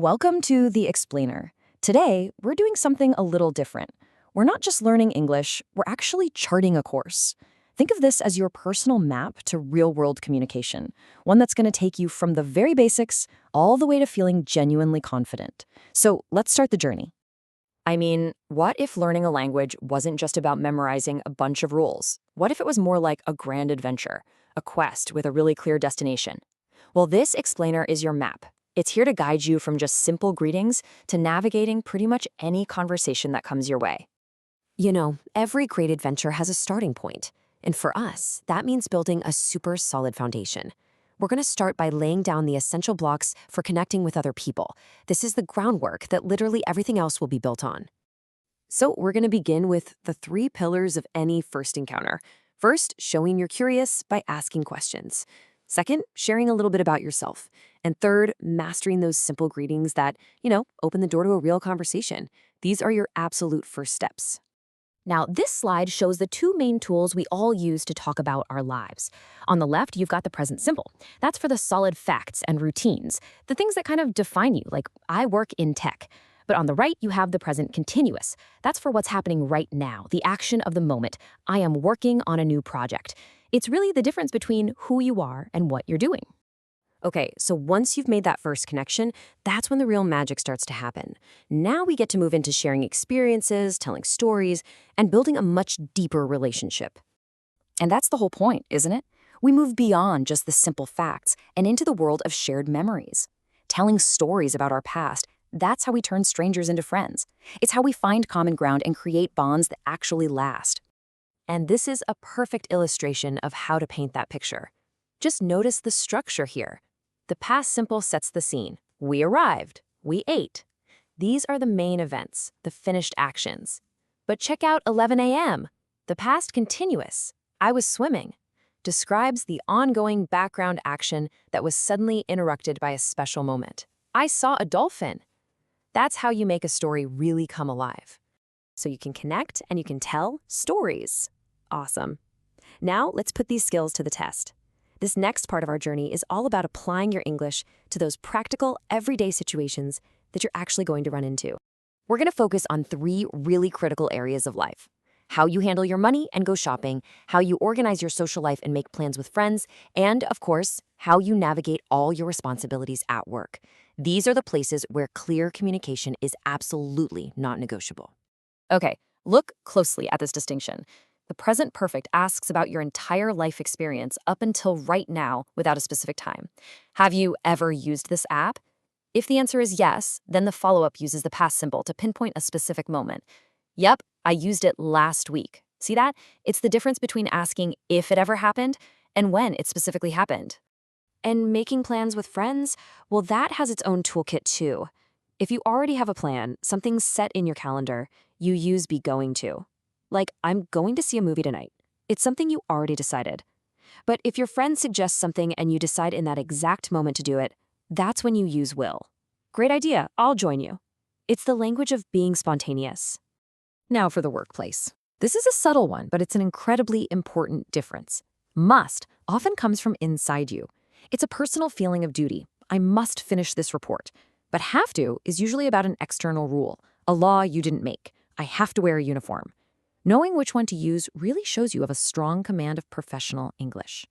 Welcome to The Explainer. Today, we're doing something a little different. We're not just learning English, we're actually charting a course. Think of this as your personal map to real-world communication, one that's going to take you from the very basics all the way to feeling genuinely confident. So let's start the journey. I mean, what if learning a language wasn't just about memorizing a bunch of rules? What if it was more like a grand adventure, a quest with a really clear destination? Well, this explainer is your map. It's here to guide you from just simple greetings to navigating pretty much any conversation that comes your way. You know, every great adventure has a starting point. And for us, that means building a super solid foundation. We're going to start by laying down the essential blocks for connecting with other people. This is the groundwork that literally everything else will be built on. So we're going to begin with the 3 pillars of any first encounter. First, showing you're curious by asking questions. Second, sharing a little bit about yourself. And third, mastering those simple greetings that, open the door to a real conversation. These are your absolute first steps. Now, this slide shows the 2 main tools we all use to talk about our lives. On the left, you've got the present simple. That's for the solid facts and routines, the things that kind of define you, like I work in tech. But on the right, you have the present continuous. That's for what's happening right now, the action of the moment. I am working on a new project. It's really the difference between who you are and what you're doing. Okay, so once you've made that first connection, that's when the real magic starts to happen. Now we get to move into sharing experiences, telling stories, and building a much deeper relationship. And that's the whole point, isn't it? We move beyond just the simple facts and into the world of shared memories. Telling stories about our past, that's how we turn strangers into friends. It's how we find common ground and create bonds that actually last. And this is a perfect illustration of how to paint that picture. Just notice the structure here. The past simple sets the scene. We arrived. We ate. These are the main events, the finished actions. But check out 11 a.m. The past continuous. I was swimming. Describes the ongoing background action that was suddenly interrupted by a special moment. I saw a dolphin. That's how you make a story really come alive. So you can connect and you can tell stories. Awesome. Now let's put these skills to the test. This next part of our journey is all about applying your English to those practical, everyday situations that you're actually going to run into. We're going to focus on 3 really critical areas of life: how you handle your money and go shopping, how you organize your social life and make plans with friends, and, of course, how you navigate all your responsibilities at work. These are the places where clear communication is absolutely not negotiable. Okay, look closely at this distinction. The present perfect asks about your entire life experience up until right now without a specific time. Have you ever used this app? If the answer is yes, then the follow-up uses the past simple to pinpoint a specific moment. Yep, I used it last week. See that? It's the difference between asking if it ever happened and when it specifically happened. And making plans with friends, well, that has its own toolkit too. If you already have a plan, something set in your calendar, you use be going to. Like, I'm going to see a movie tonight. It's something you already decided. But if your friend suggests something and you decide in that exact moment to do it, that's when you use will. Great idea, I'll join you. It's the language of being spontaneous. Now for the workplace. This is a subtle one, but it's an incredibly important difference. Must often comes from inside you. It's a personal feeling of duty. I must finish this report. But have to is usually about an external rule, a law you didn't make. I have to wear a uniform. Knowing which one to use really shows you have a strong command of professional English.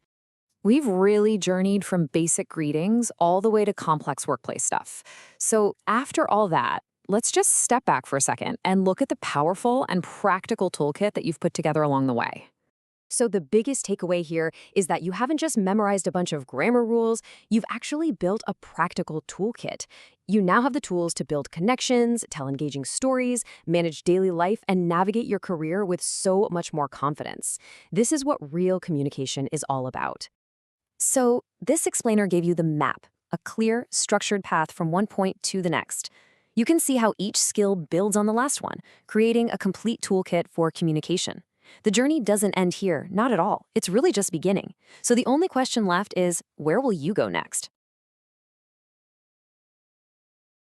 We've really journeyed from basic greetings all the way to complex workplace stuff. So after all that, let's just step back for a second and look at the powerful and practical toolkit that you've put together along the way. So the biggest takeaway here is that you haven't just memorized a bunch of grammar rules, you've actually built a practical toolkit. You now have the tools to build connections, tell engaging stories, manage daily life, and navigate your career with so much more confidence. This is what real communication is all about. So this explainer gave you the map, a clear, structured path from one point to the next. You can see how each skill builds on the last one, creating a complete toolkit for communication. The journey doesn't end here, not at all. It's really just beginning. So the only question left is, where will you go next?